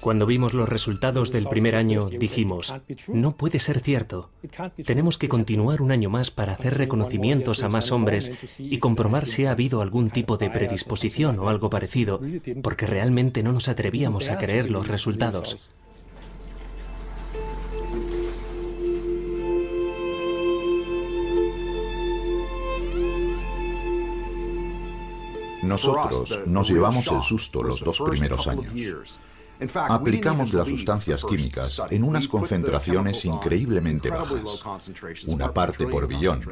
Cuando vimos los resultados del primer año, dijimos, no puede ser cierto. Tenemos que continuar un año más para hacer reconocimientos a más hombres y comprobar si ha habido algún tipo de predisposición o algo parecido, porque realmente no nos atrevíamos a creer los resultados. Nosotros nos llevamos el susto los 2 primeros años. Aplicamos las sustancias químicas en unas concentraciones increíblemente bajas, 1 parte por billón.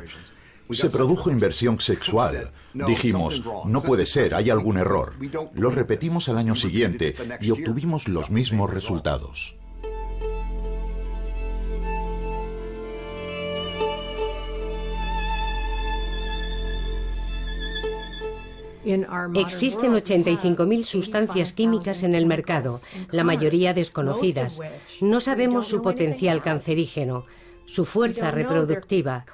Se produjo inversión sexual. Dijimos, no puede ser, hay algún error. Lo repetimos al año siguiente y obtuvimos los mismos resultados. Existen 85.000 sustancias químicas en el mercado, la mayoría desconocidas. No sabemos su potencial cancerígeno, su fuerza reproductiva,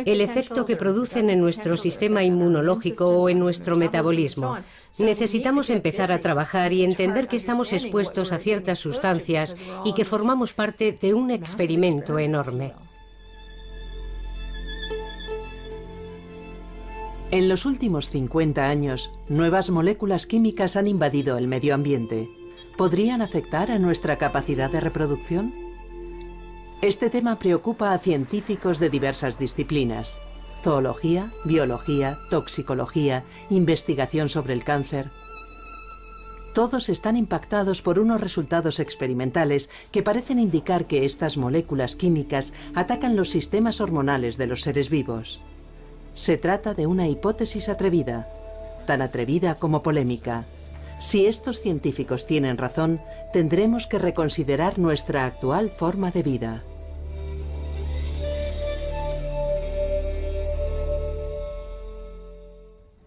el efecto que producen en nuestro sistema inmunológico o en nuestro metabolismo. Necesitamos empezar a trabajar y entender que estamos expuestos a ciertas sustancias y que formamos parte de un experimento enorme. En los últimos 50 años, nuevas moléculas químicas han invadido el medio ambiente. ¿Podrían afectar a nuestra capacidad de reproducción? Este tema preocupa a científicos de diversas disciplinas: zoología, biología, toxicología, investigación sobre el cáncer. Todos están impactados por unos resultados experimentales que parecen indicar que estas moléculas químicas atacan los sistemas hormonales de los seres vivos. Se trata de una hipótesis atrevida, tan atrevida como polémica. Si estos científicos tienen razón, tendremos que reconsiderar nuestra actual forma de vida.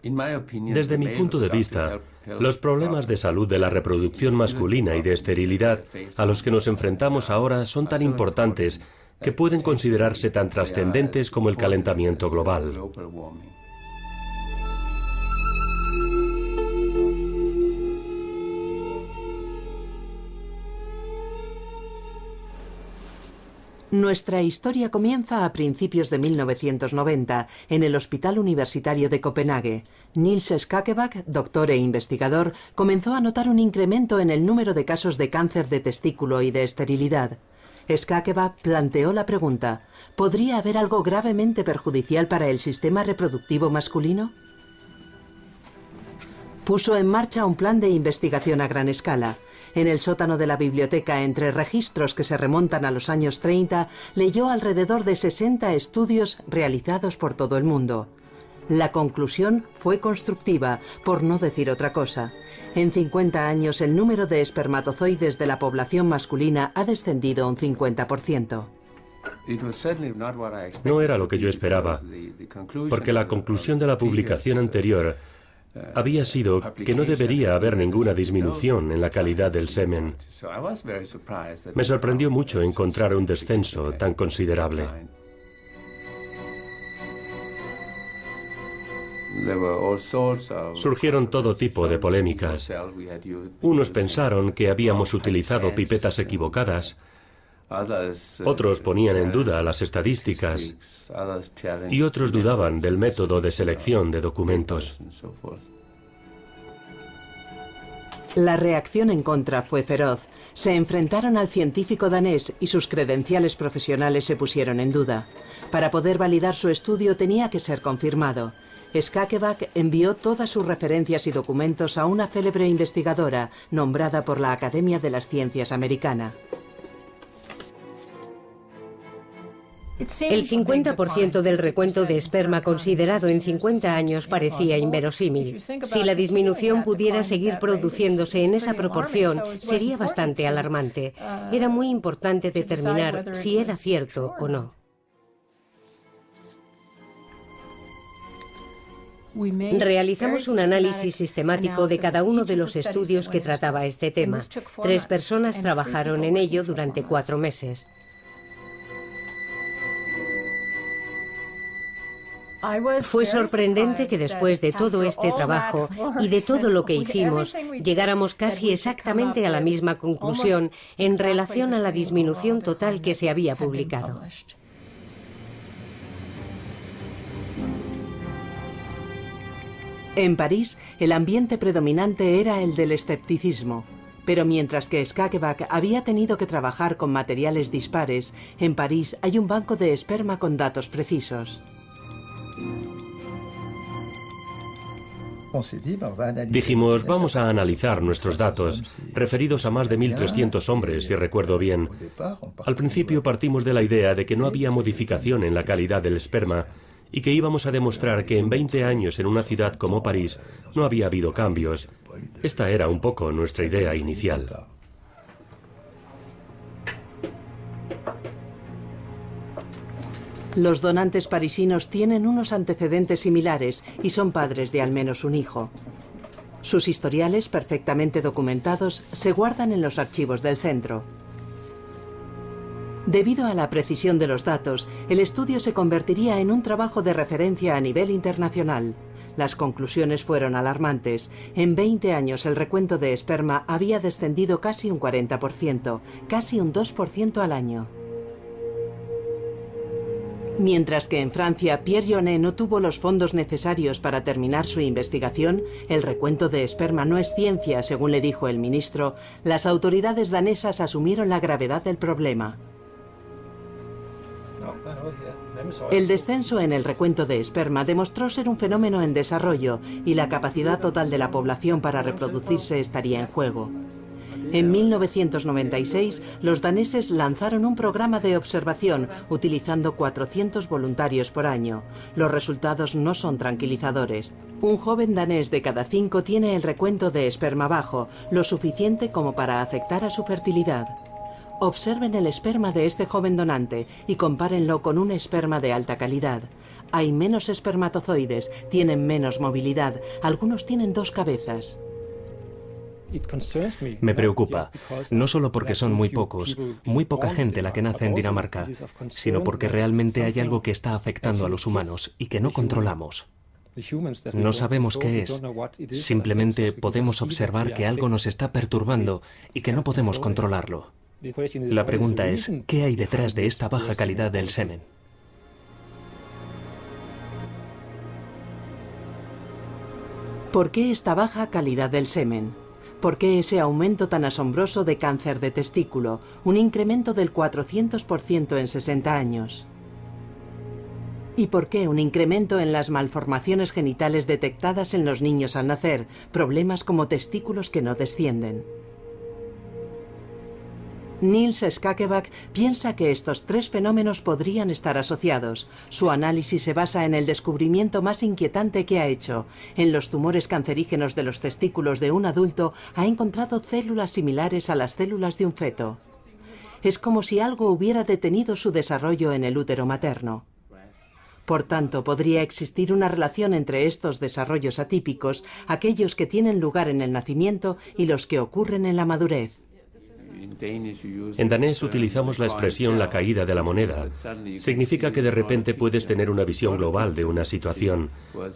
Desde mi punto de vista, los problemas de salud de la reproducción masculina y de esterilidad a los que nos enfrentamos ahora son tan importantes que pueden considerarse tan trascendentes como el calentamiento global. Nuestra historia comienza a principios de 1990 en el Hospital Universitario de Copenhague. Niels Skakebak, doctor e investigador, comenzó a notar un incremento en el número de casos de cáncer de testículo y de esterilidad. Skakebak planteó la pregunta: ¿podría haber algo gravemente perjudicial para el sistema reproductivo masculino? Puso en marcha un plan de investigación a gran escala. En el sótano de la biblioteca, entre registros que se remontan a los años 30, leyó alrededor de 60 estudios realizados por todo el mundo. La conclusión fue constructiva, por no decir otra cosa. En 50 años, el número de espermatozoides de la población masculina ha descendido un 50%. No era lo que yo esperaba, porque la conclusión de la publicación anterior había sido que no debería haber ninguna disminución en la calidad del semen. Me sorprendió mucho encontrar un descenso tan considerable. Surgieron todo tipo de polémicas. Unos pensaron que habíamos utilizado pipetas equivocadas, otros ponían en duda las estadísticas y otros dudaban del método de selección de documentos. La reacción en contra fue feroz. Se enfrentaron al científico danés y sus credenciales profesionales se pusieron en duda. Para poder validar su estudio tenía que ser confirmado. Skakebak envió todas sus referencias y documentos a una célebre investigadora nombrada por la Academia de las Ciencias americana. El 50% del recuento de esperma considerado en 50 años parecía inverosímil. Si la disminución pudiera seguir produciéndose en esa proporción, sería bastante alarmante. Era muy importante determinar si era cierto o no. Realizamos un análisis sistemático de cada uno de los estudios que trataba este tema. 3 personas trabajaron en ello durante 4 meses. Fue sorprendente que después de todo este trabajo y de todo lo que hicimos, llegáramos casi exactamente a la misma conclusión en relación a la disminución total que se había publicado. En París, el ambiente predominante era el del escepticismo. Pero mientras que Skageback había tenido que trabajar con materiales dispares, en París hay un banco de esperma con datos precisos. Dijimos, vamos a analizar nuestros datos, referidos a más de 1.300 hombres, si recuerdo bien. Al principio partimos de la idea de que no había modificación en la calidad del esperma y que íbamos a demostrar que en 20 años en una ciudad como París no había habido cambios. Esta era un poco nuestra idea inicial. Los donantes parisinos tienen unos antecedentes similares y son padres de al menos un hijo. Sus historiales, perfectamente documentados, se guardan en los archivos del centro. Debido a la precisión de los datos, el estudio se convertiría en un trabajo de referencia a nivel internacional. Las conclusiones fueron alarmantes. En 20 años el recuento de esperma había descendido casi un 40%, casi un 2% al año. Mientras que en Francia, Pierre Jonnet no tuvo los fondos necesarios para terminar su investigación, el recuento de esperma no es ciencia, según le dijo el ministro, las autoridades danesas asumieron la gravedad del problema. El descenso en el recuento de esperma demostró ser un fenómeno en desarrollo y la capacidad total de la población para reproducirse estaría en juego. En 1996, los daneses lanzaron un programa de observación utilizando 400 voluntarios por año. Los resultados no son tranquilizadores. Un joven danés de cada 5 tiene el recuento de esperma bajo, lo suficiente como para afectar a su fertilidad. Observen el esperma de este joven donante y compárenlo con un esperma de alta calidad. Hay menos espermatozoides, tienen menos movilidad, algunos tienen 2 cabezas. Me preocupa, no solo porque son muy pocos, muy poca gente la que nace en Dinamarca, sino porque realmente hay algo que está afectando a los humanos y que no controlamos. No sabemos qué es, simplemente podemos observar que algo nos está perturbando y que no podemos controlarlo. La pregunta es, ¿qué hay detrás de esta baja calidad del semen? ¿Por qué esta baja calidad del semen? ¿Por qué ese aumento tan asombroso de cáncer de testículo, un incremento del 400% en 60 años? ¿Y por qué un incremento en las malformaciones genitales detectadas en los niños al nacer, problemas como testículos que no descienden? Niels Skageback piensa que estos 3 fenómenos podrían estar asociados. Su análisis se basa en el descubrimiento más inquietante que ha hecho. En los tumores cancerígenos de los testículos de un adulto ha encontrado células similares a las células de un feto. Es como si algo hubiera detenido su desarrollo en el útero materno. Por tanto, podría existir una relación entre estos desarrollos atípicos, aquellos que tienen lugar en el nacimiento y los que ocurren en la madurez. En danés utilizamos la expresión la caída de la moneda. Significa que de repente puedes tener una visión global de una situación.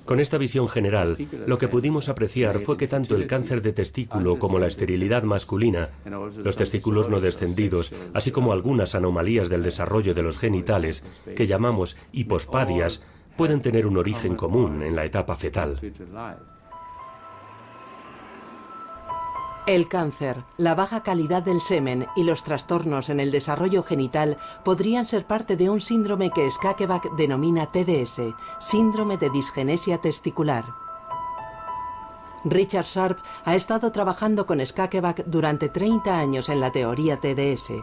Con esta visión general, lo que pudimos apreciar fue que tanto el cáncer de testículo como la esterilidad masculina, los testículos no descendidos, así como algunas anomalías del desarrollo de los genitales, que llamamos hipospadias, pueden tener un origen común en la etapa fetal. El cáncer, la baja calidad del semen y los trastornos en el desarrollo genital podrían ser parte de un síndrome que Skageback denomina TDS, síndrome de disgenesia testicular. Richard Sharp ha estado trabajando con Skageback durante 30 años en la teoría TDS.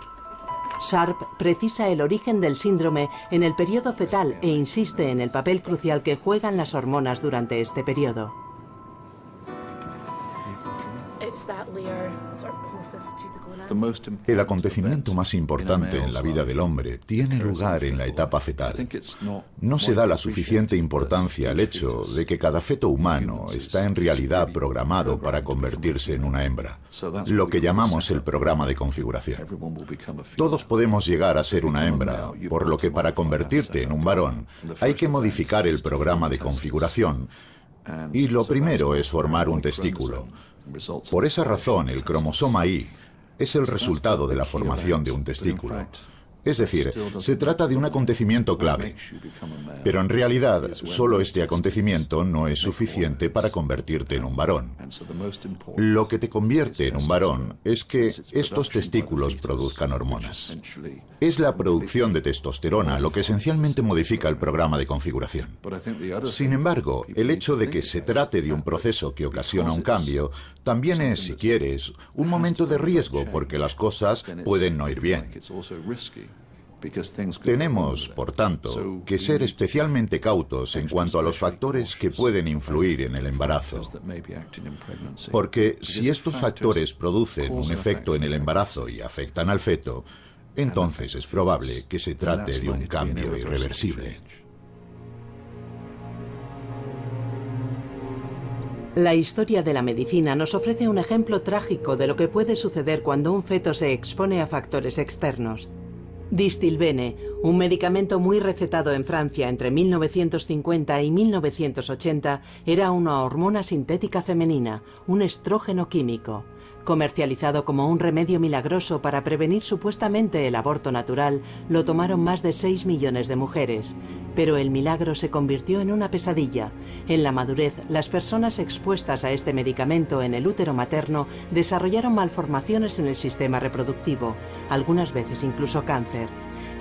Sharp precisa el origen del síndrome en el periodo fetal e insiste en el papel crucial que juegan las hormonas durante este periodo. El acontecimiento más importante en la vida del hombre tiene lugar en la etapa fetal. No se da la suficiente importancia al hecho de que cada feto humano está en realidad programado para convertirse en una hembra, lo que llamamos el programa de configuración. Todos podemos llegar a ser una hembra, por lo que para convertirte en un varón hay que modificar el programa de configuración, y lo primero es formar un testículo. Por esa razón, el cromosoma Y es el resultado de la formación de un testículo. Es decir, se trata de un acontecimiento clave. Pero en realidad, solo este acontecimiento no es suficiente para convertirte en un varón. Lo que te convierte en un varón es que estos testículos produzcan hormonas. Es la producción de testosterona lo que esencialmente modifica el programa de configuración. Sin embargo, el hecho de que se trate de un proceso que ocasiona un cambio también es, si quieres, un momento de riesgo porque las cosas pueden no ir bien. Tenemos, por tanto, que ser especialmente cautos en cuanto a los factores que pueden influir en el embarazo. Porque si estos factores producen un efecto en el embarazo y afectan al feto, entonces es probable que se trate de un cambio irreversible. La historia de la medicina nos ofrece un ejemplo trágico de lo que puede suceder cuando un feto se expone a factores externos. Distilbene, un medicamento muy recetado en Francia entre 1950 y 1980, era una hormona sintética femenina, un estrógeno químico. Comercializado como un remedio milagroso para prevenir supuestamente el aborto natural, lo tomaron más de 6 millones de mujeres. Pero el milagro se convirtió en una pesadilla. En la madurez, las personas expuestas a este medicamento en el útero materno desarrollaron malformaciones en el sistema reproductivo, algunas veces incluso cáncer.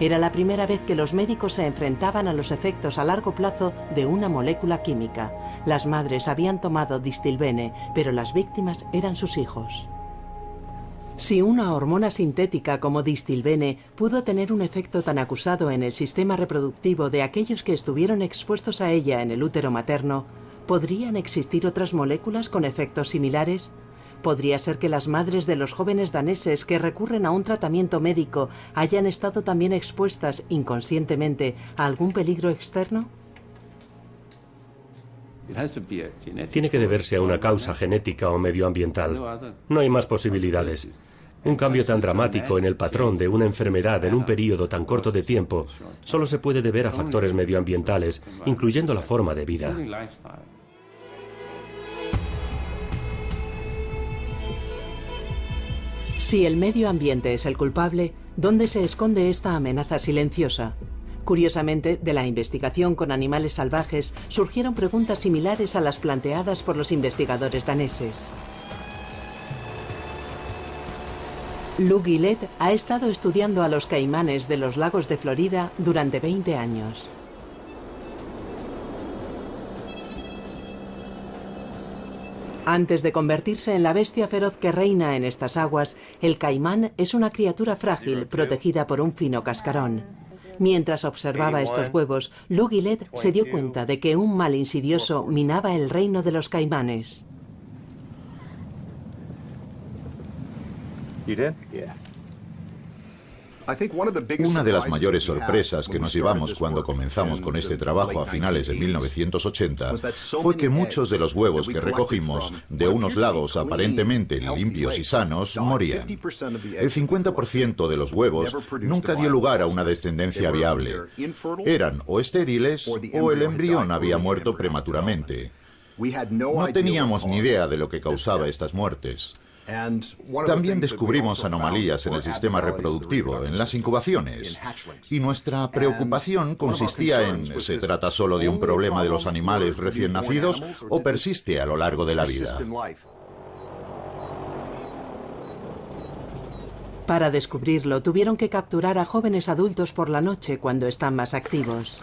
Era la primera vez que los médicos se enfrentaban a los efectos a largo plazo de una molécula química. Las madres habían tomado Distilbene, pero las víctimas eran sus hijos. Si una hormona sintética como Distilbene pudo tener un efecto tan acusado en el sistema reproductivo de aquellos que estuvieron expuestos a ella en el útero materno, ¿podrían existir otras moléculas con efectos similares? ¿Podría ser que las madres de los jóvenes daneses que recurren a un tratamiento médico hayan estado también expuestas inconscientemente a algún peligro externo? Tiene que deberse a una causa genética o medioambiental. No hay más posibilidades. Un cambio tan dramático en el patrón de una enfermedad en un periodo tan corto de tiempo solo se puede deber a factores medioambientales, incluyendo la forma de vida. Si el medio ambiente es el culpable, ¿dónde se esconde esta amenaza silenciosa? Curiosamente, de la investigación con animales salvajes surgieron preguntas similares a las planteadas por los investigadores daneses. Lou Guillet ha estado estudiando a los caimanes de los lagos de Florida durante 20 años. Antes de convertirse en la bestia feroz que reina en estas aguas, el caimán es una criatura frágil protegida por un fino cascarón. Mientras observaba estos huevos, Lou Guillet se dio cuenta de que un mal insidioso minaba el reino de los caimanes. Una de las mayores sorpresas que nos llevamos cuando comenzamos con este trabajo a finales de 1980 fue que muchos de los huevos que recogimos de unos lagos aparentemente limpios y sanos morían. El 50% de los huevos nunca dio lugar a una descendencia viable. Eran o estériles o el embrión había muerto prematuramente. No teníamos ni idea de lo que causaba estas muertes. También descubrimos anomalías en el sistema reproductivo, en las incubaciones. Y nuestra preocupación consistía en, ¿se trata solo de un problema de los animales recién nacidos o persiste a lo largo de la vida? Para descubrirlo, tuvieron que capturar a jóvenes adultos por la noche cuando están más activos.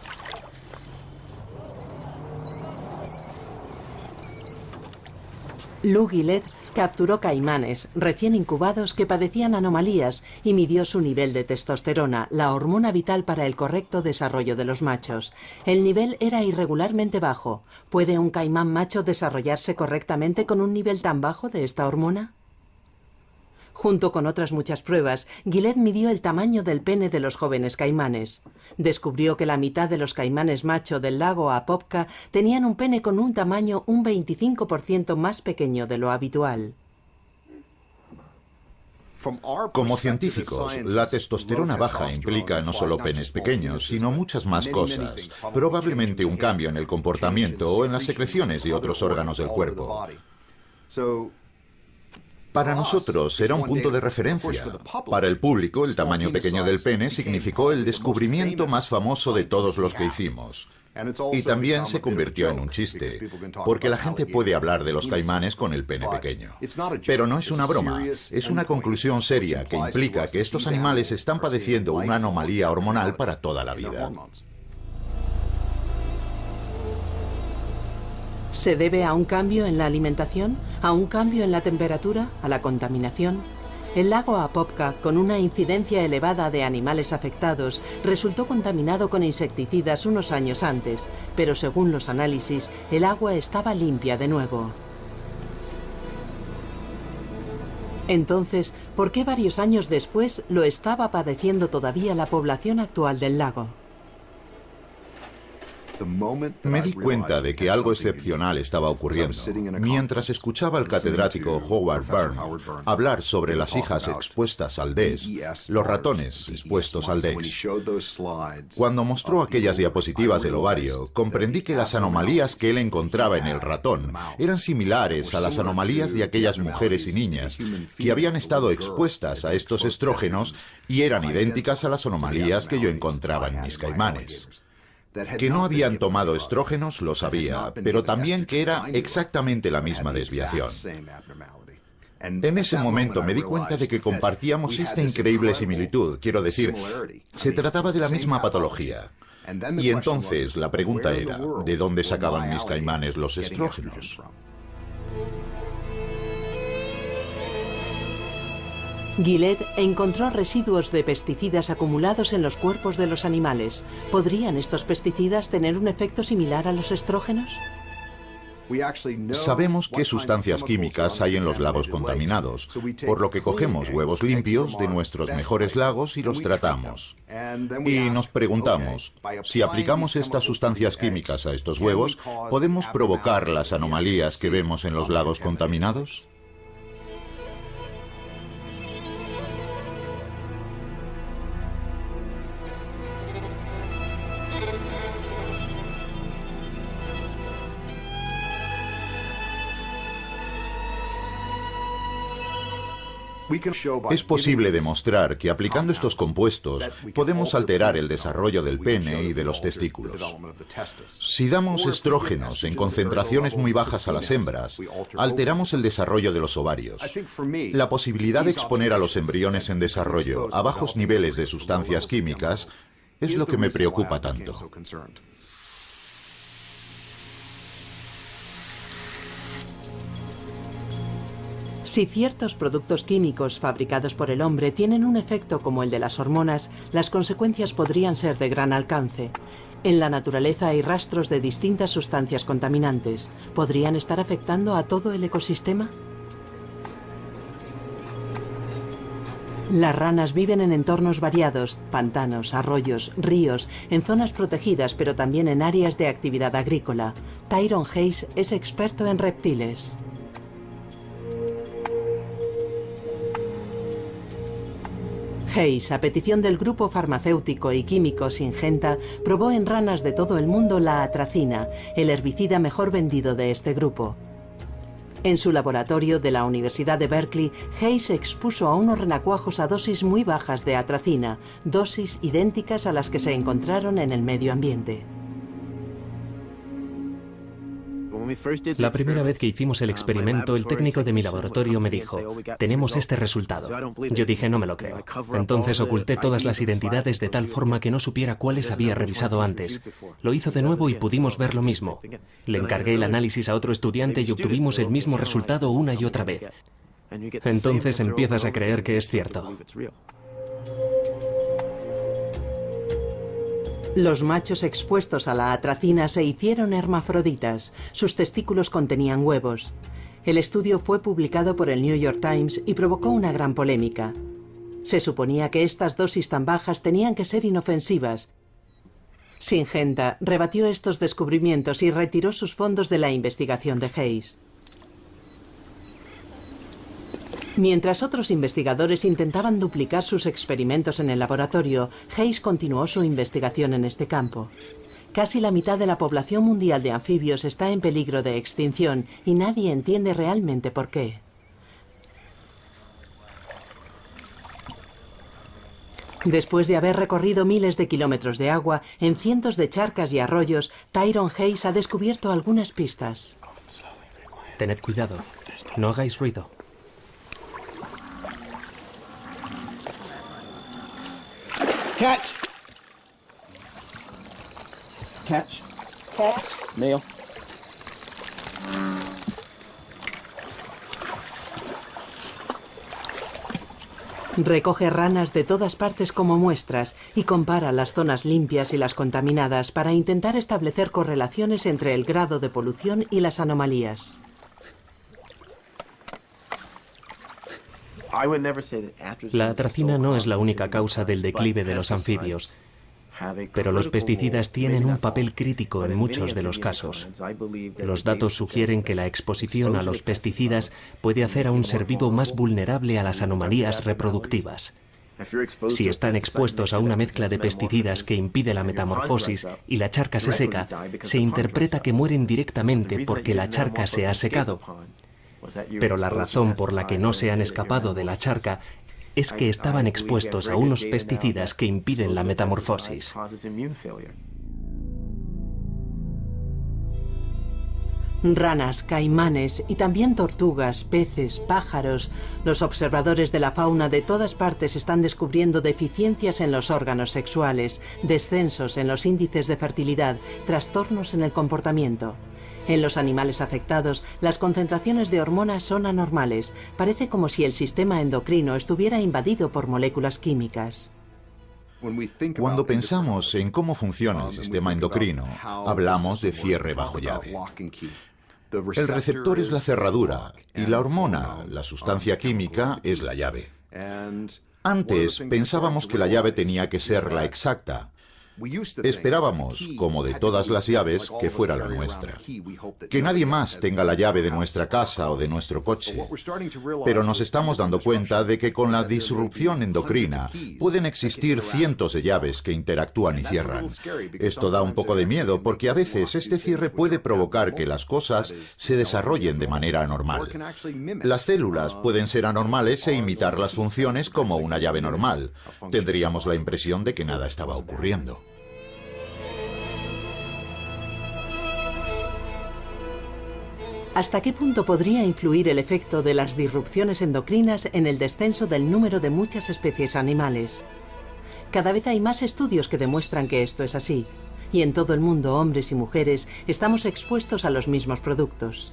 Lou Guillet capturó caimanes recién incubados que padecían anomalías y midió su nivel de testosterona, la hormona vital para el correcto desarrollo de los machos. El nivel era irregularmente bajo. ¿Puede un caimán macho desarrollarse correctamente con un nivel tan bajo de esta hormona? Junto con otras muchas pruebas, Gillette midió el tamaño del pene de los jóvenes caimanes. Descubrió que la mitad de los caimanes macho del lago Apopka tenían un pene con un tamaño un 25% más pequeño de lo habitual. Como científicos, la testosterona baja implica no solo penes pequeños, sino muchas más cosas. Probablemente un cambio en el comportamiento o en las secreciones de otros órganos del cuerpo. Para nosotros era un punto de referencia. Para el público, el tamaño pequeño del pene significó el descubrimiento más famoso de todos los que hicimos. Y también se convirtió en un chiste, porque la gente puede hablar de los caimanes con el pene pequeño. Pero no es una broma, es una conclusión seria que implica que estos animales están padeciendo una anomalía hormonal para toda la vida. ¿Se debe a un cambio en la alimentación? ¿A un cambio en la temperatura? ¿A la contaminación? El lago Apopka, con una incidencia elevada de animales afectados, resultó contaminado con insecticidas unos años antes, pero según los análisis, el agua estaba limpia de nuevo. Entonces, ¿por qué varios años después lo estaba padeciendo todavía la población actual del lago? Me di cuenta de que algo excepcional estaba ocurriendo mientras escuchaba al catedrático Howard Byrne hablar sobre las hijas expuestas al DES, los ratones expuestos al DES. Cuando mostró aquellas diapositivas del ovario, comprendí que las anomalías que él encontraba en el ratón eran similares a las anomalías de aquellas mujeres y niñas que habían estado expuestas a estos estrógenos y eran idénticas a las anomalías que yo encontraba en mis caimanes. Que no habían tomado estrógenos lo sabía, pero también que era exactamente la misma desviación. En ese momento me di cuenta de que compartíamos esta increíble similitud, quiero decir, se trataba de la misma patología. Y entonces la pregunta era, ¿de dónde sacaban mis caimanes los estrógenos? Gillette encontró residuos de pesticidas acumulados en los cuerpos de los animales. ¿Podrían estos pesticidas tener un efecto similar a los estrógenos? Sabemos qué sustancias químicas hay en los lagos contaminados, por lo que cogemos huevos limpios de nuestros mejores lagos y los tratamos. Y nos preguntamos, si aplicamos estas sustancias químicas a estos huevos, ¿podemos provocar las anomalías que vemos en los lagos contaminados? Es posible demostrar que aplicando estos compuestos podemos alterar el desarrollo del pene y de los testículos. Si damos estrógenos en concentraciones muy bajas a las hembras, alteramos el desarrollo de los ovarios. La posibilidad de exponer a los embriones en desarrollo a bajos niveles de sustancias químicas es lo que me preocupa tanto. Si ciertos productos químicos fabricados por el hombre tienen un efecto como el de las hormonas, las consecuencias podrían ser de gran alcance. En la naturaleza hay rastros de distintas sustancias contaminantes. ¿Podrían estar afectando a todo el ecosistema? Las ranas viven en entornos variados, pantanos, arroyos, ríos, en zonas protegidas, pero también en áreas de actividad agrícola. Tyrone Hayes es experto en reptiles. Hayes, a petición del grupo farmacéutico y químico Syngenta, probó en ranas de todo el mundo la atracina, el herbicida mejor vendido de este grupo. En su laboratorio de la Universidad de Berkeley, Hayes expuso a unos renacuajos a dosis muy bajas de atracina, dosis idénticas a las que se encontraron en el medio ambiente. La primera vez que hicimos el experimento, el técnico de mi laboratorio me dijo, tenemos este resultado. Yo dije, no me lo creo. Entonces oculté todas las identidades de tal forma que no supiera cuáles había revisado antes. Lo hizo de nuevo y pudimos ver lo mismo. Le encargué el análisis a otro estudiante y obtuvimos el mismo resultado una y otra vez. Entonces empiezas a creer que es cierto. Los machos expuestos a la atracina se hicieron hermafroditas. Sus testículos contenían huevos. El estudio fue publicado por el New York Times y provocó una gran polémica. Se suponía que estas dosis tan bajas tenían que ser inofensivas. Syngenta rebatió estos descubrimientos y retiró sus fondos de la investigación de Hayes. Mientras otros investigadores intentaban duplicar sus experimentos en el laboratorio, Hayes continuó su investigación en este campo. Casi la mitad de la población mundial de anfibios está en peligro de extinción y nadie entiende realmente por qué. Después de haber recorrido miles de kilómetros de agua en cientos de charcas y arroyos, Tyrone Hayes ha descubierto algunas pistas. Tened cuidado, no hagáis ruido. Catch. Catch. Catch. Male. Recoge ranas de todas partes como muestras y compara las zonas limpias y las contaminadas para intentar establecer correlaciones entre el grado de polución y las anomalías. La atracina no es la única causa del declive de los anfibios, pero los pesticidas tienen un papel crítico en muchos de los casos. Los datos sugieren que la exposición a los pesticidas puede hacer a un ser vivo más vulnerable a las anomalías reproductivas. Si están expuestos a una mezcla de pesticidas que impide la metamorfosis y la charca se seca, se interpreta que mueren directamente porque la charca se ha secado. Pero la razón por la que no se han escapado de la charca es que estaban expuestos a unos pesticidas que impiden la metamorfosis. Ranas, caimanes y también tortugas, peces, pájaros. Los observadores de la fauna de todas partes están descubriendo deficiencias en los órganos sexuales, descensos en los índices de fertilidad, trastornos en el comportamiento. En los animales afectados, las concentraciones de hormonas son anormales. Parece como si el sistema endocrino estuviera invadido por moléculas químicas. Cuando pensamos en cómo funciona el sistema endocrino, hablamos de cierre bajo llave. El receptor es la cerradura y la hormona, la sustancia química, es la llave. Antes pensábamos que la llave tenía que ser la exacta. Esperábamos, como de todas las llaves, que fuera la nuestra. Que nadie más tenga la llave de nuestra casa o de nuestro coche. Pero nos estamos dando cuenta de que con la disrupción endocrina pueden existir cientos de llaves que interactúan y cierran. Esto da un poco de miedo porque a veces este cierre puede provocar que las cosas se desarrollen de manera anormal. Las células pueden ser anormales e imitar las funciones como una llave normal. Tendríamos la impresión de que nada estaba ocurriendo. ¿Hasta qué punto podría influir el efecto de las disrupciones endocrinas en el descenso del número de muchas especies animales? Cada vez hay más estudios que demuestran que esto es así, y en todo el mundo, hombres y mujeres, estamos expuestos a los mismos productos.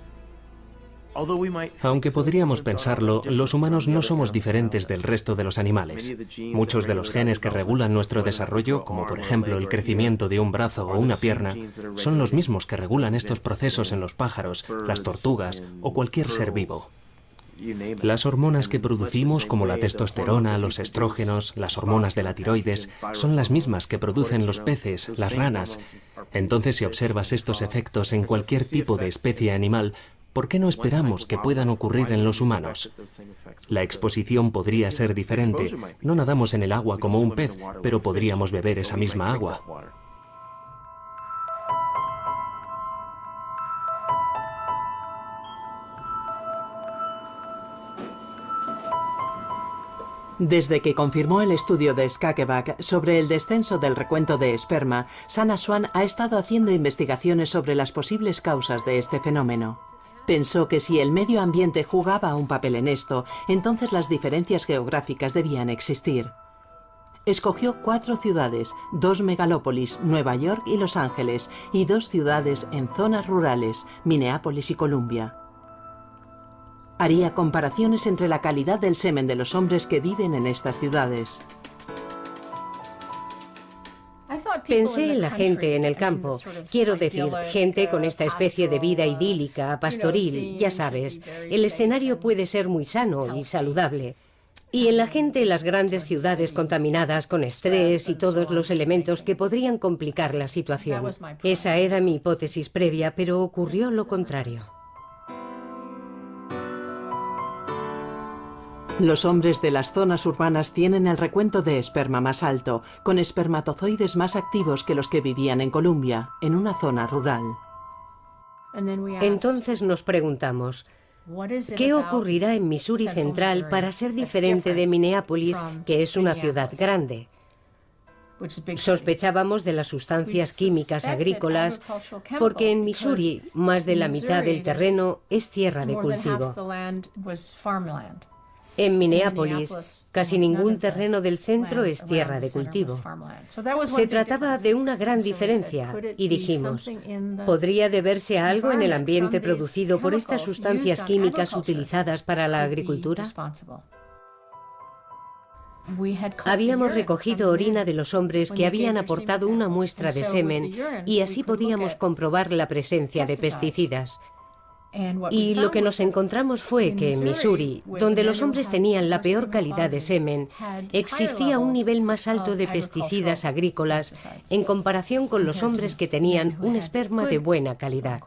Aunque podríamos pensarlo, los humanos no somos diferentes del resto de los animales. Muchos de los genes que regulan nuestro desarrollo, como por ejemplo el crecimiento de un brazo o una pierna, son los mismos que regulan estos procesos en los pájaros, las tortugas o cualquier ser vivo. Las hormonas que producimos, como la testosterona, los estrógenos, las hormonas de la tiroides, son las mismas que producen los peces, las ranas. Entonces, si observas estos efectos en cualquier tipo de especie animal, ¿por qué no esperamos que puedan ocurrir en los humanos? La exposición podría ser diferente. No nadamos en el agua como un pez, pero podríamos beber esa misma agua. Desde que confirmó el estudio de Skakeback sobre el descenso del recuento de esperma, Sana Swan ha estado haciendo investigaciones sobre las posibles causas de este fenómeno. Pensó que si el medio ambiente jugaba un papel en esto, entonces las diferencias geográficas debían existir. Escogió 4 ciudades, 2 megalópolis, Nueva York y Los Ángeles, y 2 ciudades en zonas rurales, Minneapolis y Columbia. Haría comparaciones entre la calidad del semen de los hombres que viven en estas ciudades. Pensé en la gente en el campo, quiero decir, gente con esta especie de vida idílica, pastoril, ya sabes. El escenario puede ser muy sano y saludable. Y en la gente en las grandes ciudades contaminadas con estrés y todos los elementos que podrían complicar la situación. Esa era mi hipótesis previa, pero ocurrió lo contrario. Los hombres de las zonas urbanas tienen el recuento de esperma más alto, con espermatozoides más activos que los que vivían en Columbia, en una zona rural. Entonces nos preguntamos, ¿qué ocurrirá en Missouri Central para ser diferente de Minneapolis, que es una ciudad grande? Sospechábamos de las sustancias químicas agrícolas porque en Missouri más de la mitad del terreno es tierra de cultivo. En Minneapolis, casi ningún terreno del centro es tierra de cultivo. Se trataba de una gran diferencia y dijimos, ¿podría deberse a algo en el ambiente producido por estas sustancias químicas utilizadas para la agricultura? Habíamos recogido orina de los hombres que habían aportado una muestra de semen y así podíamos comprobar la presencia de pesticidas. Y lo que nos encontramos fue que en Missouri, donde los hombres tenían la peor calidad de semen, existía un nivel más alto de pesticidas agrícolas en comparación con los hombres que tenían un esperma de buena calidad.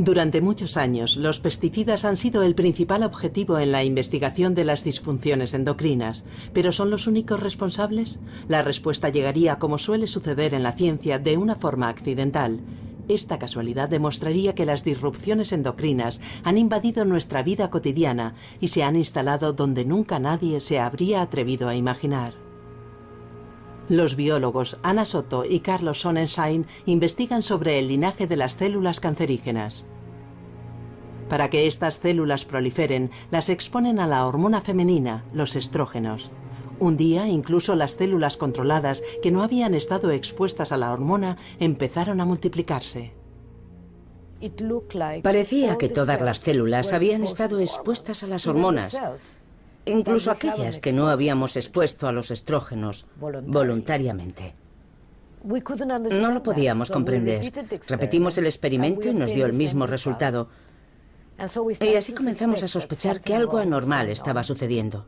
Durante muchos años, los pesticidas han sido el principal objetivo en la investigación de las disfunciones endocrinas. ¿Pero son los únicos responsables? La respuesta llegaría, como suele suceder en la ciencia, de una forma accidental. Esta casualidad demostraría que las disrupciones endocrinas han invadido nuestra vida cotidiana y se han instalado donde nunca nadie se habría atrevido a imaginar. Los biólogos Anna Soto y Carlos Sonnenschein investigan sobre el linaje de las células cancerígenas. Para que estas células proliferen, las exponen a la hormona femenina, los estrógenos. Un día, incluso las células controladas que no habían estado expuestas a la hormona empezaron a multiplicarse. Parecía que todas las células habían estado expuestas a las hormonas, incluso aquellas que no habíamos expuesto a los estrógenos voluntariamente. No lo podíamos comprender. Repetimos el experimento y nos dio el mismo resultado. Y así comenzamos a sospechar que algo anormal estaba sucediendo.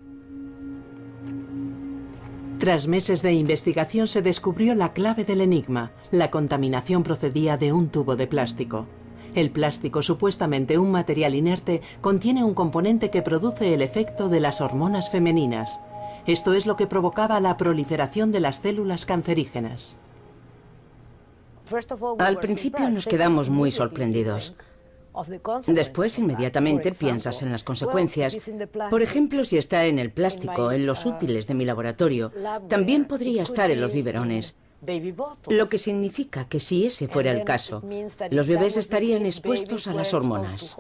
Tras meses de investigación se descubrió la clave del enigma. La contaminación procedía de un tubo de plástico. El plástico, supuestamente un material inerte, contiene un componente que produce el efecto de las hormonas femeninas. Esto es lo que provocaba la proliferación de las células cancerígenas. Al principio nos quedamos muy sorprendidos. Después, inmediatamente piensas en las consecuencias. Por ejemplo, si está en el plástico, en los útiles de mi laboratorio, también podría estar en los biberones. Lo que significa que si ese fuera el caso, los bebés estarían expuestos a las hormonas.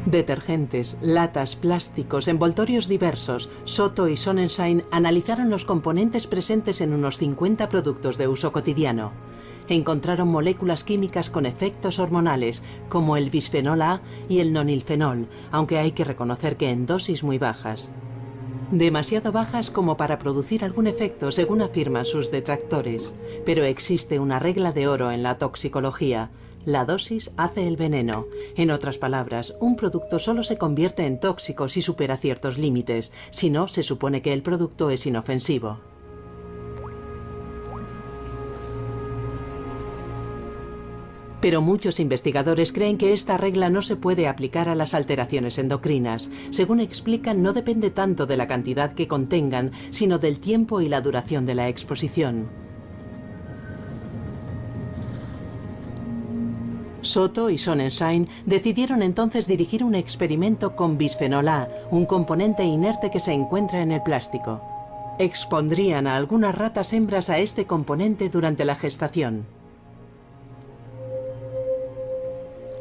Detergentes, latas, plásticos, envoltorios diversos. Soto y Sonnenschein analizaron los componentes presentes en unos 50 productos de uso cotidiano. Encontraron moléculas químicas con efectos hormonales, como el bisfenol A y el nonilfenol, aunque hay que reconocer que en dosis muy bajas. Demasiado bajas como para producir algún efecto, según afirman sus detractores. Pero existe una regla de oro en la toxicología. La dosis hace el veneno. En otras palabras, un producto solo se convierte en tóxico si supera ciertos límites. Si no, se supone que el producto es inofensivo. Pero muchos investigadores creen que esta regla no se puede aplicar a las alteraciones endocrinas. Según explican, no depende tanto de la cantidad que contengan, sino del tiempo y la duración de la exposición. Soto y Sonnenschein decidieron entonces dirigir un experimento con bisfenol A, un componente inerte que se encuentra en el plástico. Expondrían a algunas ratas hembras a este componente durante la gestación.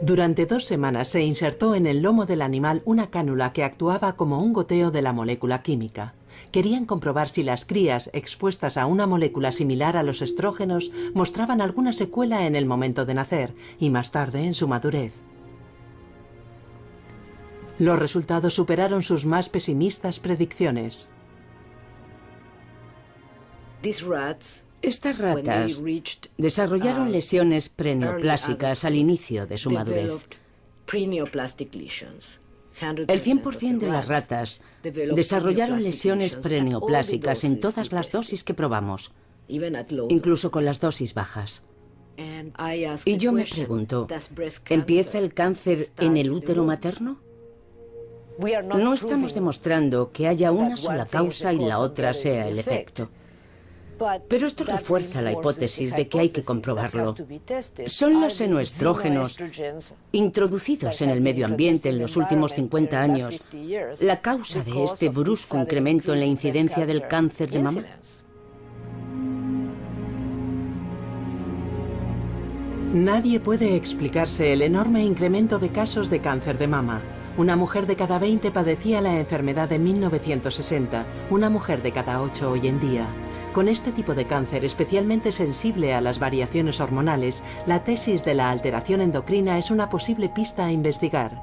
Durante 2 semanas se insertó en el lomo del animal una cánula que actuaba como un goteo de la molécula química. Querían comprobar si las crías expuestas a una molécula similar a los estrógenos mostraban alguna secuela en el momento de nacer y más tarde en su madurez. Los resultados superaron sus más pesimistas predicciones. Estas ratas desarrollaron lesiones preneoplásicas al inicio de su madurez. El 100% de las ratas desarrollaron lesiones preneoplásicas en todas las dosis que probamos, incluso con las dosis bajas. Y yo me pregunto, ¿empieza el cáncer en el útero materno? No estamos demostrando que haya una sola causa y la otra sea el efecto. Pero esto refuerza la hipótesis de que hay que comprobarlo. ¿Son los xenoestrógenos introducidos en el medio ambiente en los últimos 50 años la causa de este brusco incremento en la incidencia del cáncer de mama? Nadie puede explicarse el enorme incremento de casos de cáncer de mama. Una mujer de cada 20 padecía la enfermedad en 1960, una mujer de cada 8 hoy en día. Con este tipo de cáncer especialmente sensible a las variaciones hormonales, la tesis de la alteración endocrina es una posible pista a investigar.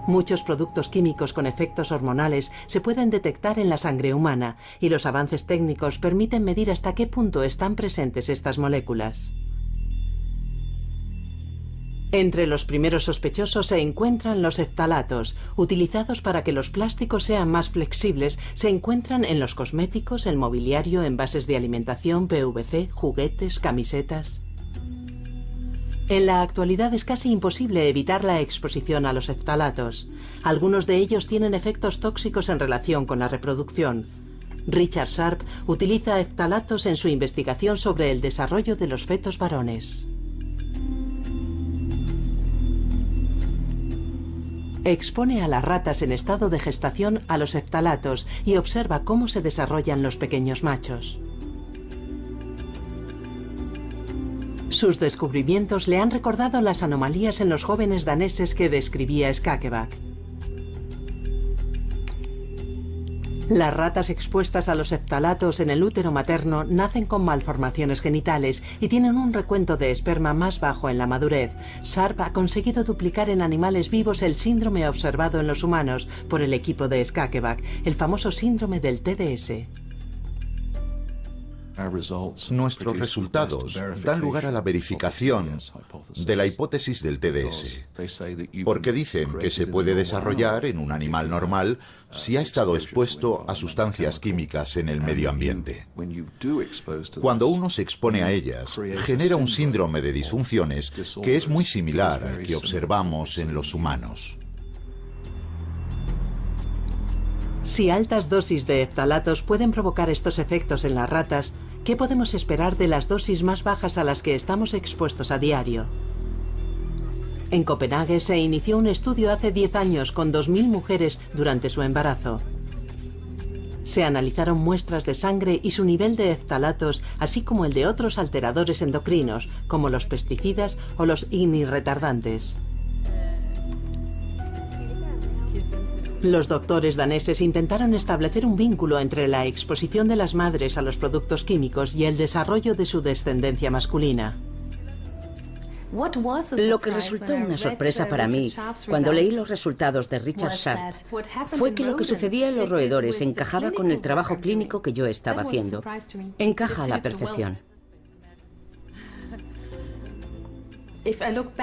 Muchos productos químicos con efectos hormonales se pueden detectar en la sangre humana y los avances técnicos permiten medir hasta qué punto están presentes estas moléculas. Entre los primeros sospechosos se encuentran los phtalatos, utilizados para que los plásticos sean más flexibles. Se encuentran en los cosméticos, el mobiliario, envases de alimentación, PVC, juguetes, camisetas. En la actualidad es casi imposible evitar la exposición a los phtalatos. Algunos de ellos tienen efectos tóxicos en relación con la reproducción. Richard Sharp utiliza phtalatos en su investigación sobre el desarrollo de los fetos varones. Expone a las ratas en estado de gestación a los phtalatos y observa cómo se desarrollan los pequeños machos. Sus descubrimientos le han recordado las anomalías en los jóvenes daneses que describía Skakeback. Las ratas expuestas a los phtalatos en el útero materno nacen con malformaciones genitales y tienen un recuento de esperma más bajo en la madurez. Sharp ha conseguido duplicar en animales vivos el síndrome observado en los humanos por el equipo de Skakeback, el famoso síndrome del TDS. Nuestros resultados dan lugar a la verificación de la hipótesis del TDS, porque dicen que se puede desarrollar en un animal normal si ha estado expuesto a sustancias químicas en el medio ambiente. Cuando uno se expone a ellas, genera un síndrome de disfunciones que es muy similar al que observamos en los humanos. Si altas dosis de phtalatos pueden provocar estos efectos en las ratas, ¿qué podemos esperar de las dosis más bajas a las que estamos expuestos a diario? En Copenhague se inició un estudio hace 10 años con 2.000 mujeres durante su embarazo. Se analizaron muestras de sangre y su nivel de phtalatos, así como el de otros alteradores endocrinos, como los pesticidas o los igniretardantes. Los doctores daneses intentaron establecer un vínculo entre la exposición de las madres a los productos químicos y el desarrollo de su descendencia masculina. Lo que resultó una sorpresa para mí cuando leí los resultados de Richard Sharp fue que lo que sucedía en los roedores encajaba con el trabajo clínico que yo estaba haciendo. Encaja a la perfección.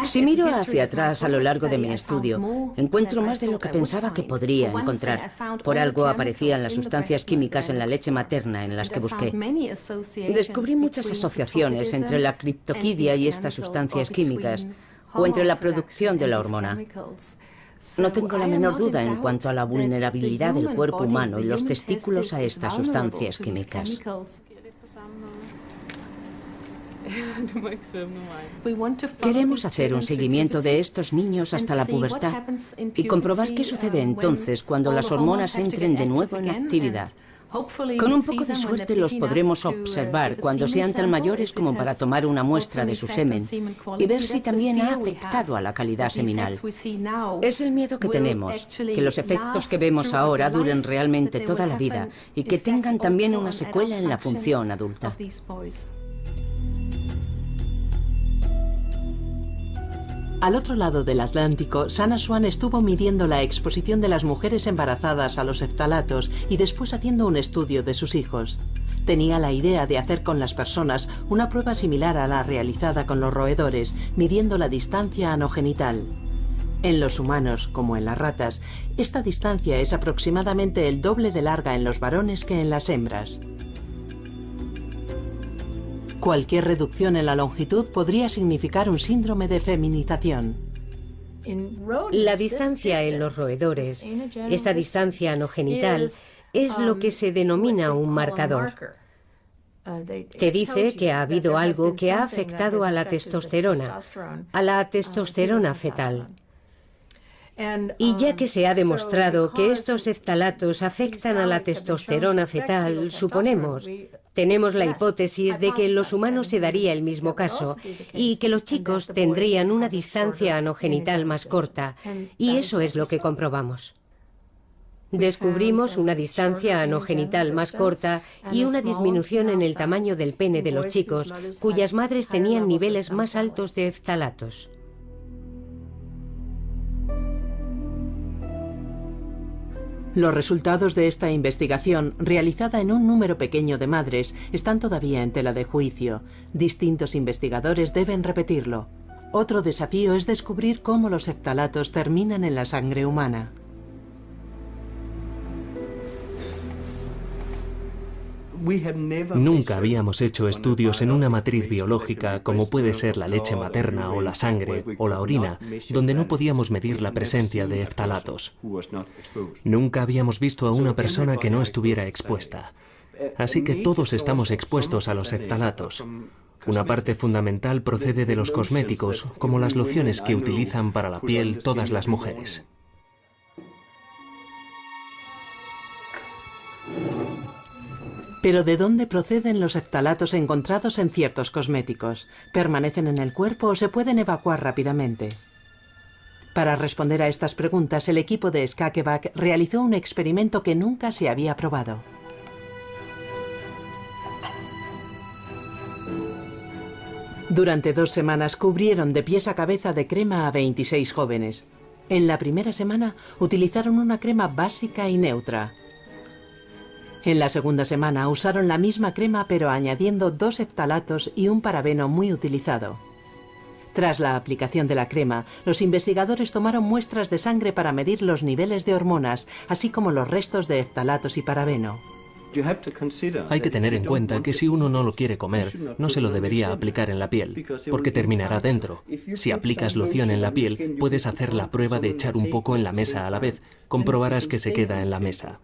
Si miro hacia atrás a lo largo de mi estudio, encuentro más de lo que pensaba que podría encontrar. Por algo aparecían las sustancias químicas en la leche materna en las que busqué. Descubrí muchas asociaciones entre la criptoquidia y estas sustancias químicas, o entre la producción de la hormona. No tengo la menor duda en cuanto a la vulnerabilidad del cuerpo humano y los testículos a estas sustancias químicas. Queremos hacer un seguimiento de estos niños hasta la pubertad y comprobar qué sucede entonces cuando las hormonas entren de nuevo en actividad. Con un poco de suerte los podremos observar cuando sean tan mayores como para tomar una muestra de su semen y ver si también ha afectado a la calidad seminal. Es el miedo que tenemos, que los efectos que vemos ahora duren realmente toda la vida y que tengan también una secuela en la función adulta. Al otro lado del Atlántico, Sana Swan estuvo midiendo la exposición de las mujeres embarazadas a los phtalatos y después haciendo un estudio de sus hijos. Tenía la idea de hacer con las personas una prueba similar a la realizada con los roedores, midiendo la distancia anogenital. En los humanos, como en las ratas, esta distancia es aproximadamente el doble de larga en los varones que en las hembras. Cualquier reducción en la longitud podría significar un síndrome de feminización. La distancia en los roedores, esta distancia anogenital, es lo que se denomina un marcador. Te dice que ha habido algo que ha afectado a la testosterona fetal. Y ya que se ha demostrado que estos phtalatos afectan a la testosterona fetal, suponemos, tenemos la hipótesis de que en los humanos se daría el mismo caso y que los chicos tendrían una distancia anogenital más corta, y eso es lo que comprobamos. Descubrimos una distancia anogenital más corta y una disminución en el tamaño del pene de los chicos, cuyas madres tenían niveles más altos de phtalatos. Los resultados de esta investigación, realizada en un número pequeño de madres, están todavía en tela de juicio. Distintos investigadores deben repetirlo. Otro desafío es descubrir cómo los phtalatos terminan en la sangre humana. Nunca habíamos hecho estudios en una matriz biológica como puede ser la leche materna o la sangre o la orina, donde no podíamos medir la presencia de phtalatos. Nunca habíamos visto a una persona que no estuviera expuesta. Así que todos estamos expuestos a los phtalatos. Una parte fundamental procede de los cosméticos, como las lociones que utilizan para la piel todas las mujeres. Pero ¿de dónde proceden los phtalatos encontrados en ciertos cosméticos? ¿Permanecen en el cuerpo o se pueden evacuar rápidamente? Para responder a estas preguntas, el equipo de Skakeback realizó un experimento que nunca se había probado. Durante 2 semanas cubrieron de pies a cabeza de crema a 26 jóvenes. En la primera semana utilizaron una crema básica y neutra. En la segunda semana usaron la misma crema pero añadiendo 2 phtalatos y un parabeno muy utilizado. Tras la aplicación de la crema, los investigadores tomaron muestras de sangre para medir los niveles de hormonas, así como los restos de phtalatos y parabeno. Hay que tener en cuenta que si uno no lo quiere comer, no se lo debería aplicar en la piel, porque terminará dentro. Si aplicas loción en la piel, puedes hacer la prueba de echar un poco en la mesa a la vez. Comprobarás que se queda en la mesa.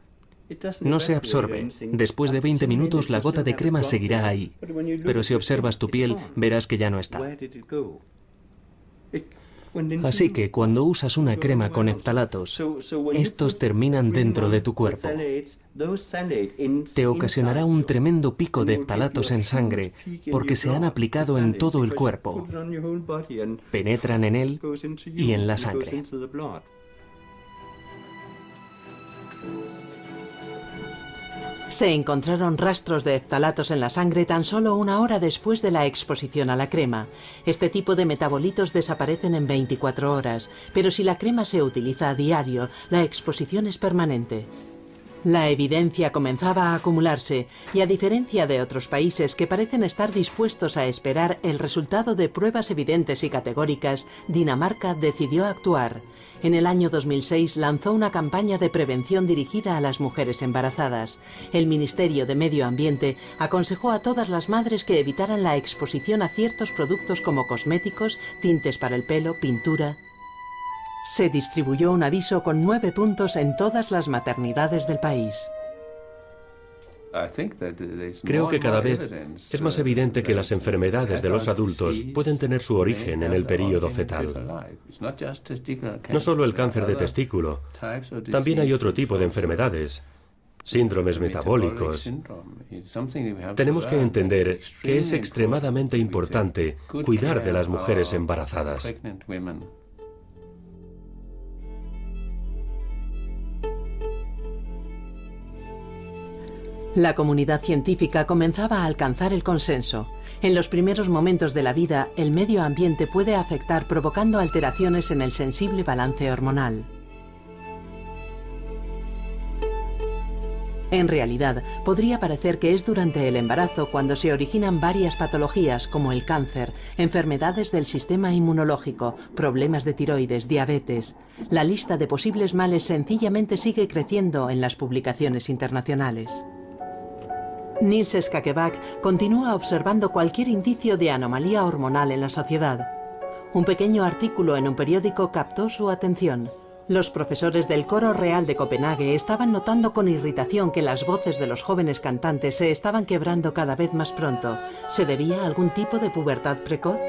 No se absorbe. Después de 20 minutos la gota de crema seguirá ahí. Pero si observas tu piel, verás que ya no está. Así que cuando usas una crema con phtalatos, estos terminan dentro de tu cuerpo. Te ocasionará un tremendo pico de phtalatos en sangre porque se han aplicado en todo el cuerpo. Penetran en él y en la sangre. Se encontraron rastros de phtalatos en la sangre tan solo 1 hora después de la exposición a la crema. Este tipo de metabolitos desaparecen en 24 horas, pero si la crema se utiliza a diario, la exposición es permanente. La evidencia comenzaba a acumularse y, a diferencia de otros países que parecen estar dispuestos a esperar el resultado de pruebas evidentes y categóricas, Dinamarca decidió actuar. En el año 2006 lanzó una campaña de prevención dirigida a las mujeres embarazadas. El Ministerio de Medio Ambiente aconsejó a todas las madres que evitaran la exposición a ciertos productos como cosméticos, tintes para el pelo, pintura. Se distribuyó un aviso con 9 puntos en todas las maternidades del país. Creo que cada vez es más evidente que las enfermedades de los adultos pueden tener su origen en el período fetal. No solo el cáncer de testículo, también hay otro tipo de enfermedades, síndromes metabólicos. Tenemos que entender que es extremadamente importante cuidar de las mujeres embarazadas. La comunidad científica comenzaba a alcanzar el consenso. En los primeros momentos de la vida, el medio ambiente puede afectar provocando alteraciones en el sensible balance hormonal. En realidad, podría parecer que es durante el embarazo cuando se originan varias patologías como el cáncer, enfermedades del sistema inmunológico, problemas de tiroides, diabetes. La lista de posibles males sencillamente sigue creciendo en las publicaciones internacionales. Nils Skakeback continúa observando cualquier indicio de anomalía hormonal en la sociedad. Un pequeño artículo en un periódico captó su atención. Los profesores del Coro Real de Copenhague estaban notando con irritación que las voces de los jóvenes cantantes se estaban quebrando cada vez más pronto. ¿Se debía a algún tipo de pubertad precoz?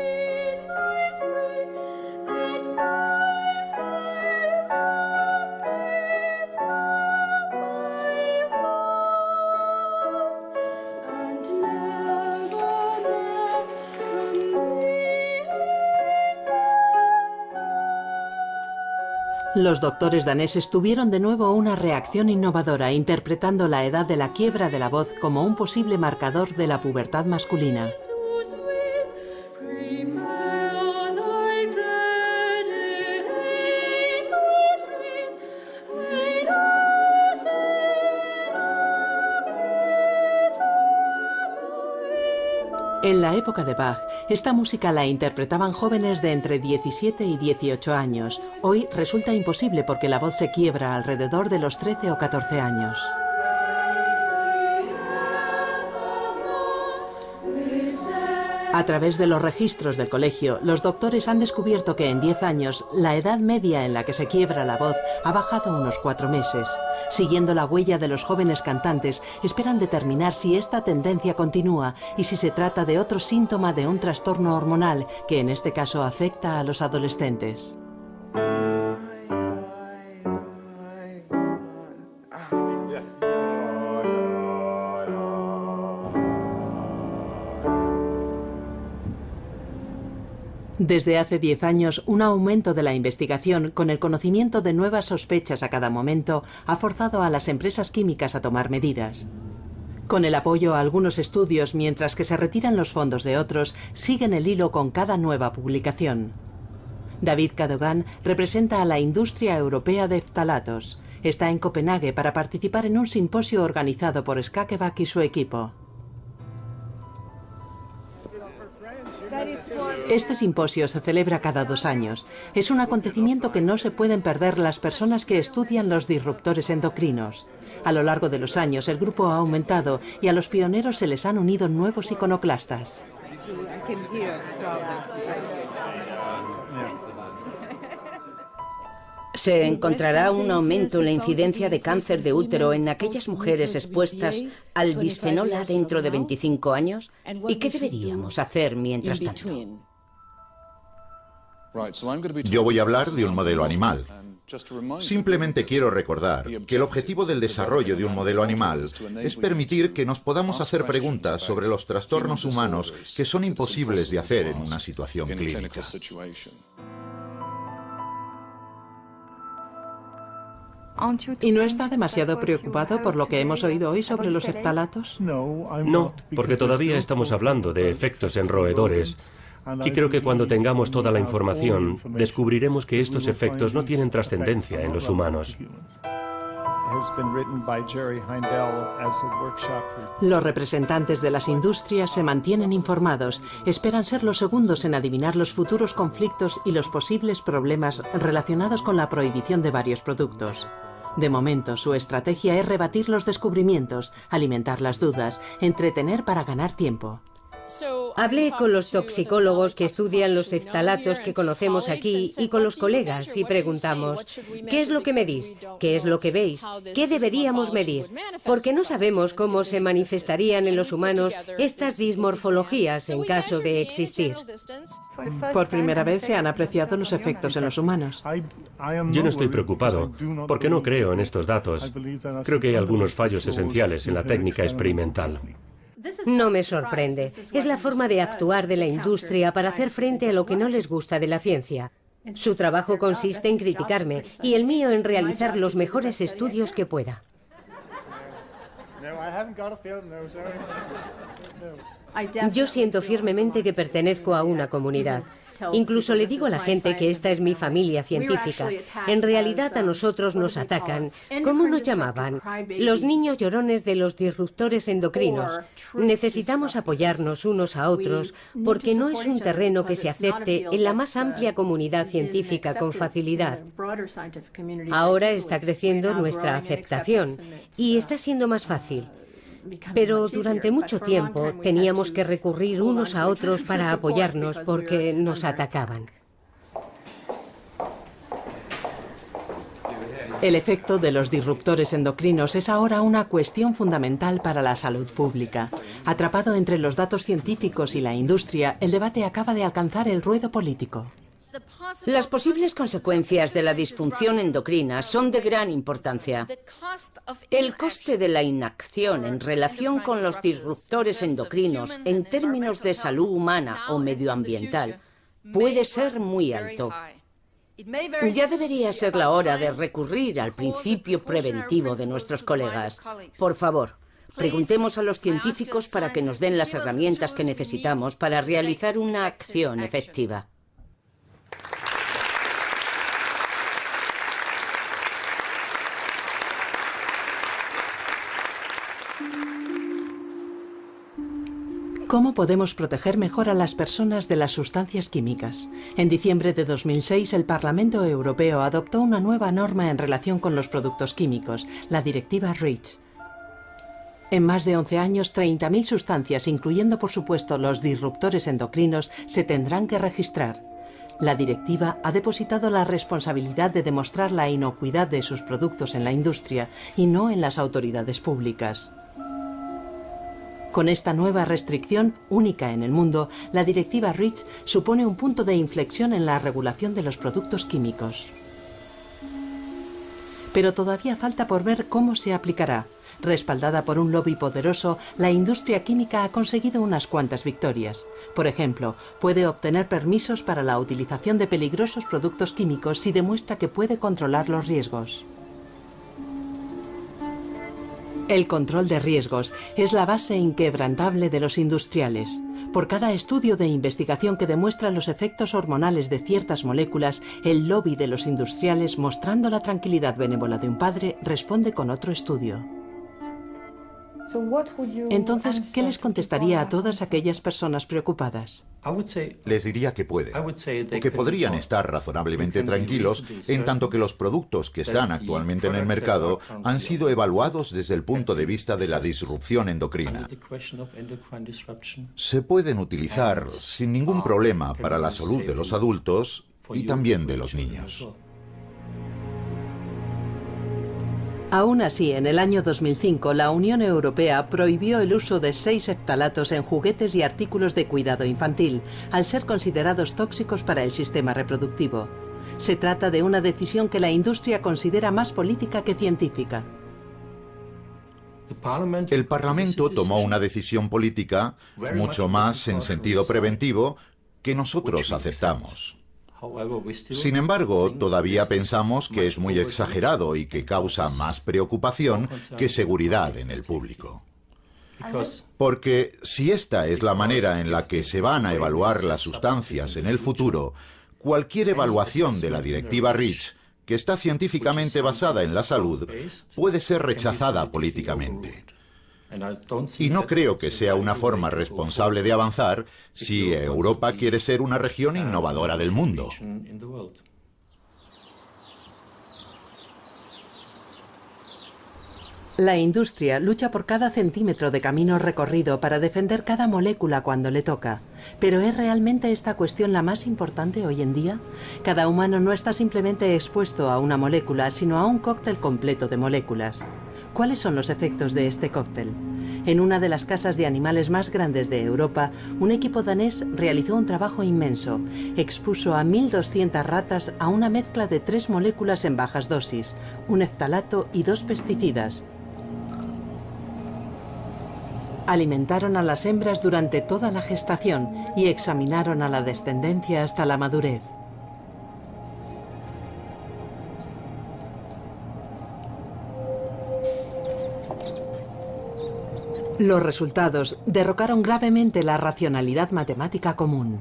Los doctores daneses tuvieron de nuevo una reacción innovadora, interpretando la edad de la quiebra de la voz como un posible marcador de la pubertad masculina. En la época de Bach, esta música la interpretaban jóvenes de entre 17 y 18 años. Hoy resulta imposible porque la voz se quiebra alrededor de los 13 o 14 años. A través de los registros del colegio, los doctores han descubierto que en 10 años la edad media en la que se quiebra la voz ha bajado unos 4 meses. Siguiendo la huella de los jóvenes cantantes, esperan determinar si esta tendencia continúa y si se trata de otro síntoma de un trastorno hormonal que en este caso afecta a los adolescentes. Desde hace 10 años, un aumento de la investigación con el conocimiento de nuevas sospechas a cada momento ha forzado a las empresas químicas a tomar medidas. Con el apoyo a algunos estudios, mientras que se retiran los fondos de otros, siguen el hilo con cada nueva publicación. David Cadogan representa a la industria europea de ftalatos. Está en Copenhague para participar en un simposio organizado por Skakeback y su equipo. Este simposio se celebra cada 2 años. Es un acontecimiento que no se pueden perder las personas que estudian los disruptores endocrinos. A lo largo de los años el grupo ha aumentado y a los pioneros se les han unido nuevos iconoclastas. ¿Se encontrará un aumento en la incidencia de cáncer de útero en aquellas mujeres expuestas al bisfenol A dentro de 25 años? ¿Y qué deberíamos hacer mientras tanto? Yo voy a hablar de un modelo animal. Simplemente quiero recordar que el objetivo del desarrollo de un modelo animal es permitir que nos podamos hacer preguntas sobre los trastornos humanos que son imposibles de hacer en una situación clínica. ¿Y no está demasiado preocupado por lo que hemos oído hoy sobre los ftalatos? No, porque todavía estamos hablando de efectos en roedores. Y creo que cuando tengamos toda la información, descubriremos que estos efectos no tienen trascendencia en los humanos. Los representantes de las industrias se mantienen informados, esperan ser los segundos en adivinar los futuros conflictos y los posibles problemas relacionados con la prohibición de varios productos. De momento, su estrategia es rebatir los descubrimientos, alimentar las dudas, entretener para ganar tiempo. Hablé con los toxicólogos que estudian los ftalatos que conocemos aquí y con los colegas y preguntamos, ¿qué es lo que medís? ¿Qué es lo que veis? ¿Qué deberíamos medir? Porque no sabemos cómo se manifestarían en los humanos estas dismorfologías en caso de existir. Por primera vez se han apreciado los efectos en los humanos. Yo no estoy preocupado, porque no creo en estos datos. Creo que hay algunos fallos esenciales en la técnica experimental. No me sorprende. Es la forma de actuar de la industria para hacer frente a lo que no les gusta de la ciencia. Su trabajo consiste en criticarme y el mío en realizar los mejores estudios que pueda. Yo siento firmemente que pertenezco a una comunidad. Incluso le digo a la gente que esta es mi familia científica. En realidad a nosotros nos atacan. ¿Cómo nos llamaban? Los niños llorones de los disruptores endocrinos. Necesitamos apoyarnos unos a otros porque no es un terreno que se acepte en la más amplia comunidad científica con facilidad. Ahora está creciendo nuestra aceptación y está siendo más fácil. Pero durante mucho tiempo teníamos que recurrir unos a otros para apoyarnos porque nos atacaban. El efecto de los disruptores endocrinos es ahora una cuestión fundamental para la salud pública. Atrapado entre los datos científicos y la industria, el debate acaba de alcanzar el ruedo político. Las posibles consecuencias de la disfunción endocrina son de gran importancia. El coste de la inacción en relación con los disruptores endocrinos en términos de salud humana o medioambiental puede ser muy alto. Ya debería ser la hora de recurrir al principio preventivo de nuestros colegas. Por favor, preguntemos a los científicos para que nos den las herramientas que necesitamos para realizar una acción efectiva. ¿Cómo podemos proteger mejor a las personas de las sustancias químicas? En diciembre de 2006, el Parlamento Europeo adoptó una nueva norma en relación con los productos químicos, la Directiva REACH. En más de 11 años, 30.000 sustancias, incluyendo por supuesto los disruptores endocrinos, se tendrán que registrar. La directiva ha depositado la responsabilidad de demostrar la inocuidad de sus productos en la industria y no en las autoridades públicas. Con esta nueva restricción, única en el mundo, la directiva REACH supone un punto de inflexión en la regulación de los productos químicos. Pero todavía falta por ver cómo se aplicará. Respaldada por un lobby poderoso, la industria química ha conseguido unas cuantas victorias. Por ejemplo, puede obtener permisos para la utilización de peligrosos productos químicos si demuestra que puede controlar los riesgos. El control de riesgos es la base inquebrantable de los industriales. Por cada estudio de investigación que demuestra los efectos hormonales de ciertas moléculas, el lobby de los industriales, mostrando la tranquilidad benévola de un padre, responde con otro estudio. Entonces, ¿qué les contestaría a todas aquellas personas preocupadas? Les diría que pueden, o que podrían estar razonablemente tranquilos en tanto que los productos que están actualmente en el mercado han sido evaluados desde el punto de vista de la disrupción endocrina. Se pueden utilizar sin ningún problema para la salud de los adultos y también de los niños. Aún así, en el año 2005, la Unión Europea prohibió el uso de 6 phtalatos en juguetes y artículos de cuidado infantil, al ser considerados tóxicos para el sistema reproductivo. Se trata de una decisión que la industria considera más política que científica. El Parlamento tomó una decisión política mucho más en sentido preventivo que nosotros aceptamos. Sin embargo, todavía pensamos que es muy exagerado y que causa más preocupación que seguridad en el público. Porque si esta es la manera en la que se van a evaluar las sustancias en el futuro, cualquier evaluación de la directiva REACH, que está científicamente basada en la salud, puede ser rechazada políticamente. Y no creo que sea una forma responsable de avanzar si Europa quiere ser una región innovadora del mundo. La industria lucha por cada centímetro de camino recorrido para defender cada molécula cuando le toca. ¿Pero es realmente esta cuestión la más importante hoy en día? Cada humano no está simplemente expuesto a una molécula, sino a un cóctel completo de moléculas. ¿Cuáles son los efectos de este cóctel? En una de las casas de animales más grandes de Europa, un equipo danés realizó un trabajo inmenso. Expuso a 1.200 ratas a una mezcla de 3 moléculas en bajas dosis, un phtalato y 2 pesticidas. Alimentaron a las hembras durante toda la gestación y examinaron a la descendencia hasta la madurez. Los resultados derrocaron gravemente la racionalidad matemática común.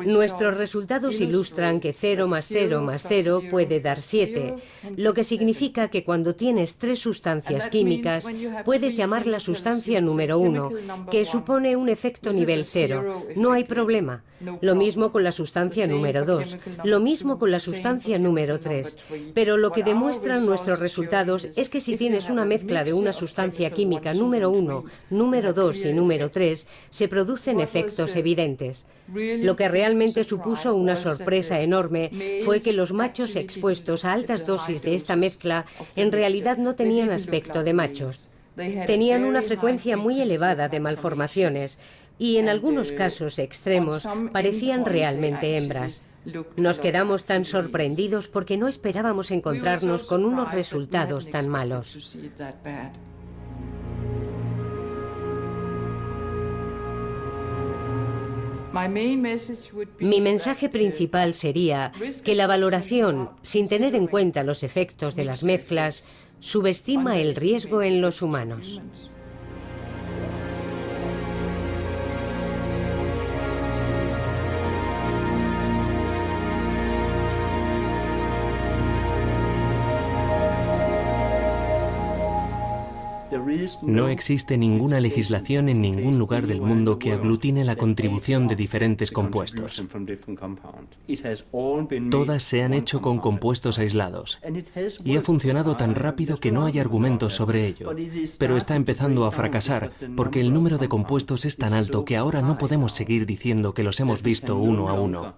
Nuestros resultados ilustran que 0 más 0 más 0 puede dar 7, lo que significa que cuando tienes 3 sustancias químicas, puedes llamar la sustancia número 1, que supone un efecto nivel 0. No hay problema. Lo mismo con la sustancia número 2, lo mismo con la sustancia número 3. Pero lo que demuestran nuestros resultados es que si tienes una mezcla de una sustancia química número 1, número 2 y número 3, se producen efectos evidentes. Lo que realmente supuso una sorpresa enorme fue que los machos expuestos a altas dosis de esta mezcla en realidad no tenían aspecto de machos. Tenían una frecuencia muy elevada de malformaciones y en algunos casos extremos parecían realmente hembras. Nos quedamos tan sorprendidos porque no esperábamos encontrarnos con unos resultados tan malos. Mi mensaje principal sería que la valoración, sin tener en cuenta los efectos de las mezclas, subestima el riesgo en los humanos. No existe ninguna legislación en ningún lugar del mundo que aglutine la contribución de diferentes compuestos. Todas se han hecho con compuestos aislados. Y ha funcionado tan rápido que no hay argumentos sobre ello. Pero está empezando a fracasar porque el número de compuestos es tan alto que ahora no podemos seguir diciendo que los hemos visto uno a uno.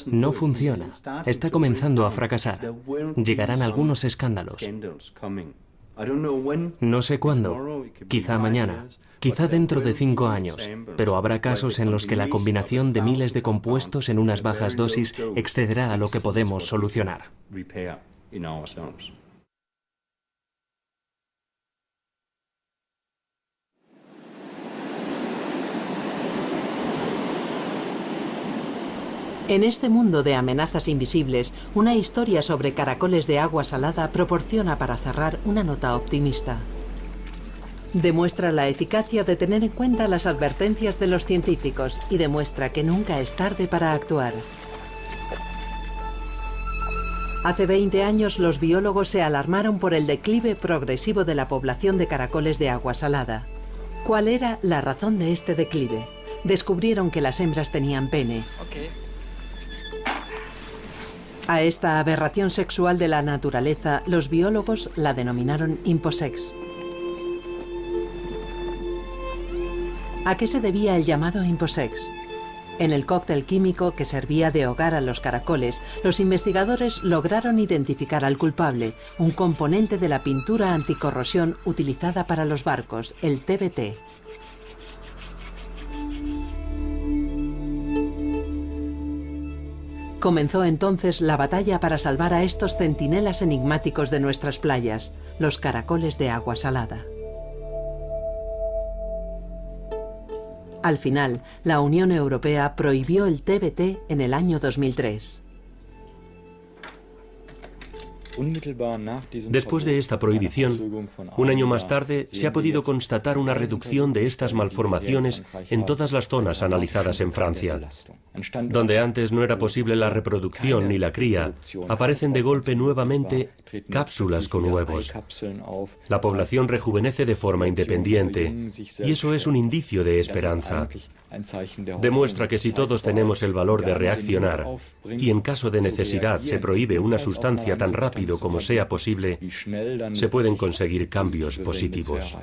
No funciona. Está comenzando a fracasar. Llegarán algunos escándalos. No sé cuándo. Quizá mañana. Quizá dentro de 5 años. Pero habrá casos en los que la combinación de miles de compuestos en unas bajas dosis excederá a lo que podemos solucionar. En este mundo de amenazas invisibles, una historia sobre caracoles de agua salada proporciona para cerrar una nota optimista. Demuestra la eficacia de tener en cuenta las advertencias de los científicos y demuestra que nunca es tarde para actuar. Hace 20 años los biólogos se alarmaron por el declive progresivo de la población de caracoles de agua salada. ¿Cuál era la razón de este declive? Descubrieron que las hembras tenían pene. A esta aberración sexual de la naturaleza, los biólogos la denominaron imposex. ¿A qué se debía el llamado imposex? En el cóctel químico que servía de hogar a los caracoles, los investigadores lograron identificar al culpable, un componente de la pintura anticorrosión utilizada para los barcos, el TBT. Comenzó entonces la batalla para salvar a estos centinelas enigmáticos de nuestras playas, los caracoles de agua salada. Al final, la Unión Europea prohibió el TBT en el año 2003. Después de esta prohibición, un año más tarde, se ha podido constatar una reducción de estas malformaciones en todas las zonas analizadas en Francia. Donde antes no era posible la reproducción ni la cría, aparecen de golpe nuevamente cápsulas con huevos. La población rejuvenece de forma independiente, y eso es un indicio de esperanza. Demuestra que si todos tenemos el valor de reaccionar, y en caso de necesidad se prohíbe una sustancia tan rápido como sea posible, se pueden conseguir cambios positivos.